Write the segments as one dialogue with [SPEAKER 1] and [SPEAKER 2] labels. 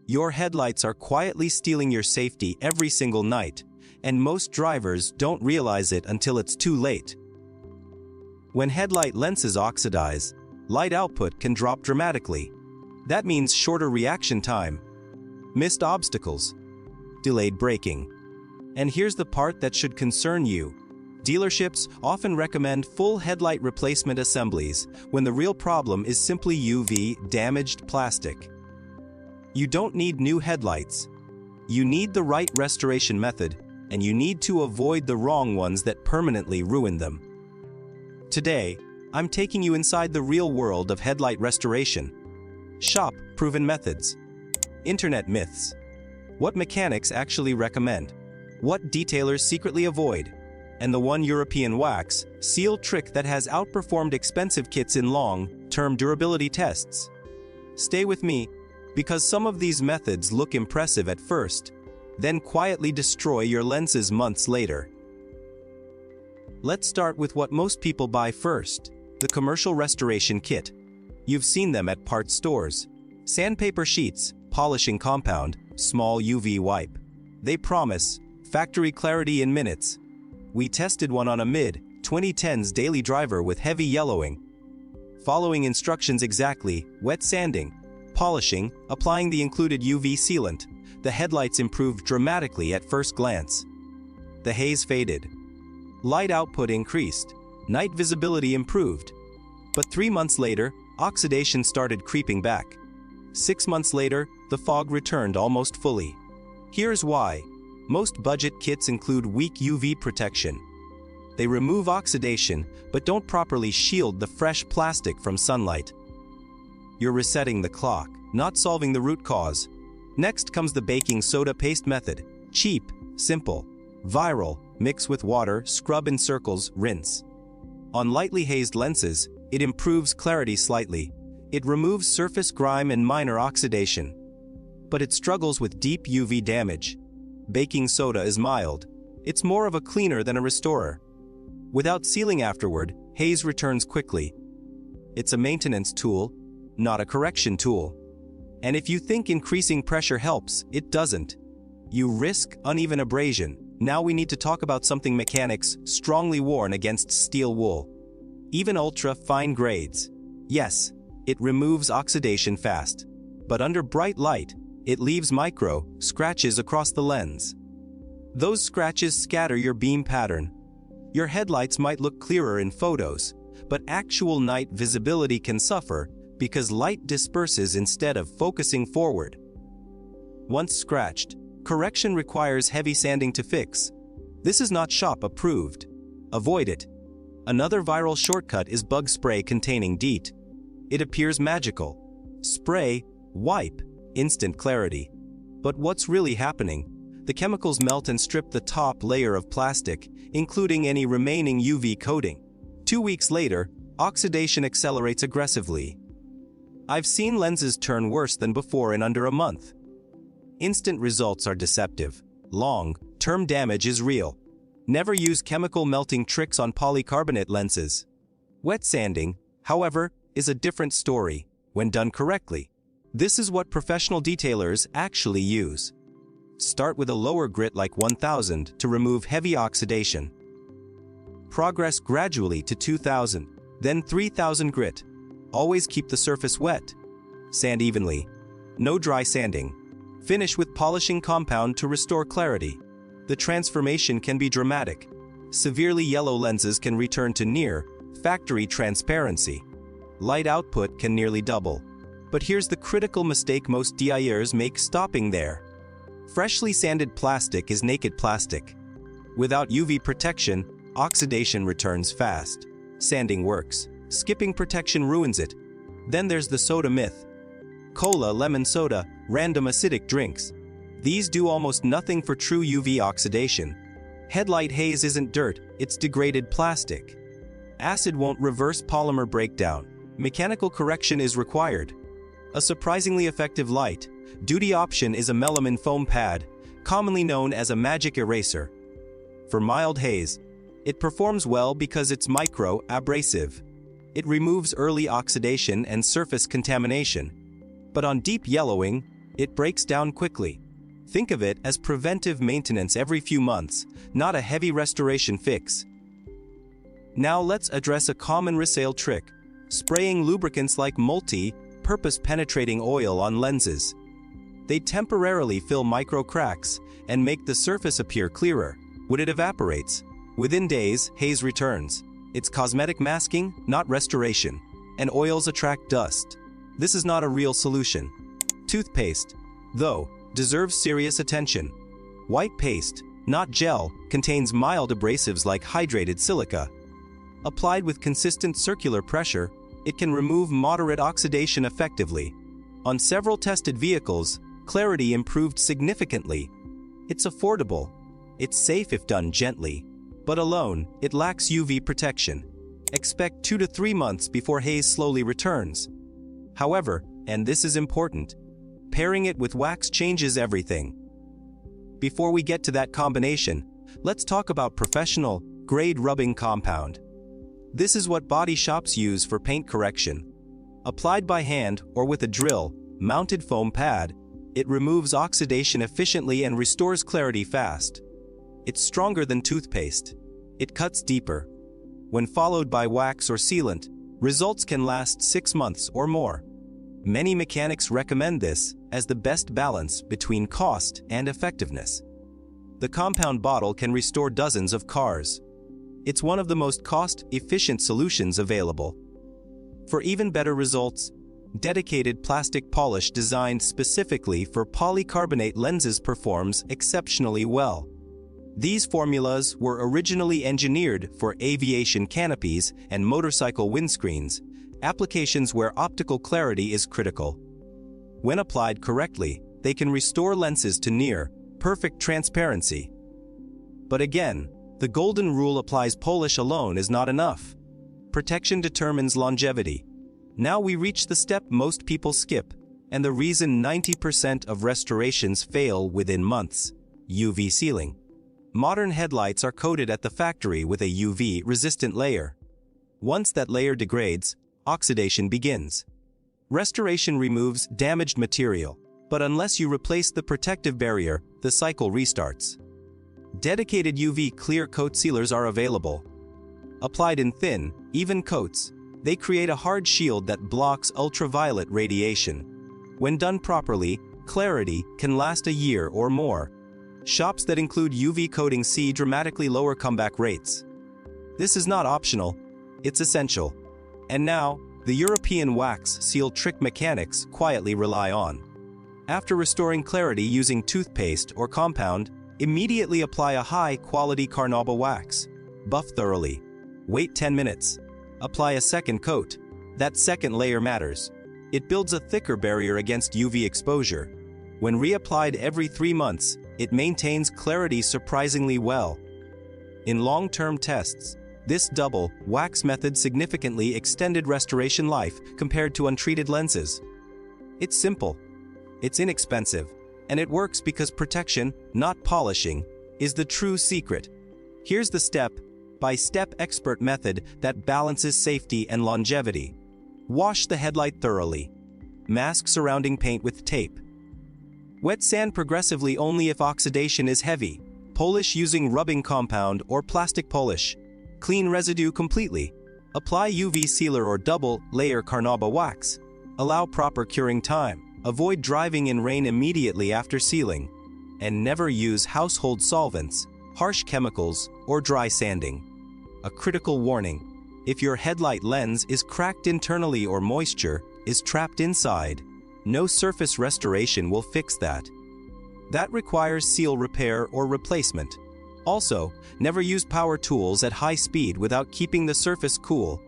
[SPEAKER 1] Your headlights are quietly stealing your safety every single night, and most drivers don't realize it until it's too late. When headlight lenses oxidize, light output can drop dramatically. That means shorter reaction time, missed obstacles, delayed braking. And here's the part that should concern you. Dealerships often recommend full headlight replacement assemblies when the real problem is simply UV-damaged plastic. You don't need new headlights. You need the right restoration method, and you need to avoid the wrong ones that permanently ruin them. Today, I'm taking you inside the real world of headlight restoration. Shop-proven methods. Internet myths. What mechanics actually recommend. What detailers secretly avoid. And the one European wax seal trick that has outperformed expensive kits in long-term durability tests. Stay with me, because some of these methods look impressive at first, then quietly destroy your lenses months later. Let's start with what most people buy first, the commercial restoration kit. You've seen them at parts stores. Sandpaper sheets, polishing compound, small UV wipe. They promise factory clarity in minutes. We tested one on a mid-2010s daily driver with heavy yellowing. Following instructions exactly, wet sanding, polishing, applying the included UV sealant, the headlights improved dramatically at first glance. The haze faded. Light output increased. Night visibility improved. But 3 months later, oxidation started creeping back. 6 months later, the fog returned almost fully. Here's why. Most budget kits include weak UV protection. They remove oxidation, but don't properly shield the fresh plastic from sunlight. You're resetting the clock, not solving the root cause. Next comes the baking soda paste method. Cheap, simple, viral, mix with water, scrub in circles, rinse. On lightly hazed lenses, it improves clarity slightly. It removes surface grime and minor oxidation. But it struggles with deep UV damage. Baking soda is mild. It's more of a cleaner than a restorer. Without sealing afterward, haze returns quickly. It's a maintenance tool, not a correction tool. And if you think increasing pressure helps, it doesn't. You risk uneven abrasion. Now we need to talk about something mechanics strongly warn against: steel wool. Even ultra-fine grades. Yes, it removes oxidation fast. But under bright light, it leaves micro scratches across the lens. Those scratches scatter your beam pattern. Your headlights might look clearer in photos, but actual night visibility can suffer because light disperses instead of focusing forward. Once scratched, correction requires heavy sanding to fix. This is not shop approved. Avoid it. Another viral shortcut is bug spray containing DEET. It appears magical. Spray, wipe, instant clarity. But what's really happening? The chemicals melt and strip the top layer of plastic, including any remaining UV coating. 2 weeks later, oxidation accelerates aggressively. I've seen lenses turn worse than before in under a month. Instant results are deceptive. Long-term damage is real. Never use chemical melting tricks on polycarbonate lenses. Wet sanding, however, is a different story when done correctly. This is what professional detailers actually use. Start with a lower grit like 1000 to remove heavy oxidation. Progress gradually to 2000, then 3000 grit. Always keep the surface wet. Sand evenly. No dry sanding. Finish with polishing compound to restore clarity. The transformation can be dramatic. Severely yellow lenses can return to near factory transparency. Light output can nearly double. But here's the critical mistake most DIers make stopping there. Freshly sanded plastic is naked plastic. Without UV protection, oxidation returns fast. Sanding works. Skipping protection ruins it. Then there's the soda myth. Cola, lemon soda, random acidic drinks. These do almost nothing for true UV oxidation. Headlight haze isn't dirt, it's degraded plastic. Acid won't reverse polymer breakdown. Mechanical correction is required. A surprisingly effective light-duty option is a melamine foam pad, commonly known as a magic eraser. For mild haze, it performs well because it's micro-abrasive. It removes early oxidation and surface contamination. But on deep yellowing, It breaks down quickly. Think of it as preventive maintenance every few months, not a heavy restoration fix. Now let's address a common resale trick: spraying lubricants like multi-purpose penetrating oil on lenses. They temporarily fill micro cracks and make the surface appear clearer. When it evaporates, within days, haze returns. It's cosmetic masking, not restoration, and oils attract dust. This is not a real solution. Toothpaste, though, deserves serious attention. White paste, not gel, contains mild abrasives like hydrated silica. Applied with consistent circular pressure, it can remove moderate oxidation effectively. On several tested vehicles, clarity improved significantly. It's affordable. It's safe if done gently. But alone, it lacks UV protection. Expect 2 to 3 months before haze slowly returns. However, and this is important, pairing it with wax changes everything. Before we get to that combination, let's talk about professional, grade rubbing compound. This is what body shops use for paint correction. Applied by hand or with a drill-mounted foam pad, it removes oxidation efficiently and restores clarity fast. It's stronger than toothpaste. It cuts deeper. When followed by wax or sealant, results can last 6 months or more. Many mechanics recommend this as the best balance between cost and effectiveness. The compound bottle can restore dozens of cars. It's one of the most cost-efficient solutions available. For even better results, dedicated plastic polish designed specifically for polycarbonate lenses performs exceptionally well. These formulas were originally engineered for aviation canopies and motorcycle windscreens, applications where optical clarity is critical. When applied correctly, they can restore lenses to near-perfect transparency. But again, the golden rule applies: polish alone is not enough. Protection determines longevity. Now we reach the step most people skip, and the reason 90% of restorations fail within months: UV sealing. Modern headlights are coated at the factory with a UV-resistant layer. Once that layer degrades, oxidation begins. Restoration removes damaged material, but unless you replace the protective barrier, the cycle restarts. Dedicated UV clear coat sealers are available. Applied in thin, even coats, they create a hard shield that blocks ultraviolet radiation. When done properly, clarity can last a year or more. Shops that include UV coating see dramatically lower comeback rates. This is not optional, it's essential. And now, the European wax seal trick mechanics quietly rely on. After restoring clarity using toothpaste or compound, immediately apply a high-quality carnauba wax. Buff thoroughly. Wait 10 minutes. Apply a second coat. That second layer matters. It builds a thicker barrier against UV exposure. When reapplied every 3 months, it maintains clarity surprisingly well. In long-term tests, this double wax method significantly extended restoration life compared to untreated lenses. It's simple, it's inexpensive, and it works because protection, not polishing, is the true secret. Here's the step-by-step expert method that balances safety and longevity. Wash the headlight thoroughly. Mask surrounding paint with tape. Wet sand progressively only if oxidation is heavy. Polish using rubbing compound or plastic polish. Clean residue completely. Apply UV sealer or double-layer carnauba wax. Allow proper curing time. Avoid driving in rain immediately after sealing. And never use household solvents, harsh chemicals, or dry sanding. A critical warning: if your headlight lens is cracked internally or moisture is trapped inside, no surface restoration will fix that. That requires seal repair or replacement. Also, never use power tools at high speed without keeping the surface cool.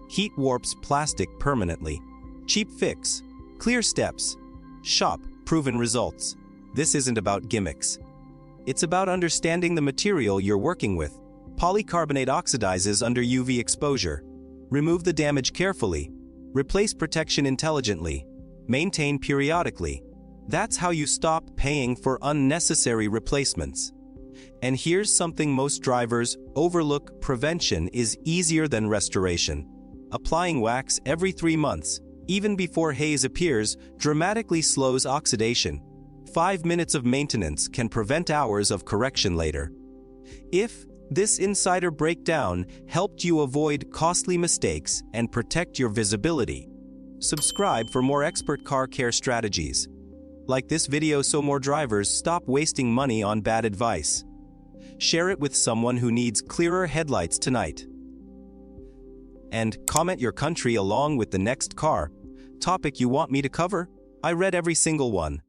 [SPEAKER 1] Heat warps plastic permanently. Cheap fix. Clear steps. Shop proven results. This isn't about gimmicks. It's about understanding the material you're working with. Polycarbonate oxidizes under UV exposure. Remove the damage carefully. Replace protection intelligently. Maintain periodically. That's how you stop paying for unnecessary replacements. And here's something most drivers overlook: prevention is easier than restoration. Applying wax every 3 months, even before haze appears, dramatically slows oxidation. 5 minutes of maintenance can prevent hours of correction later. If this insider breakdown helped you avoid costly mistakes and protect your visibility, subscribe for more expert car care strategies. Like this video so more drivers stop wasting money on bad advice. Share it with someone who needs clearer headlights tonight. And comment your country along with the next car topic you want me to cover. I read every single one.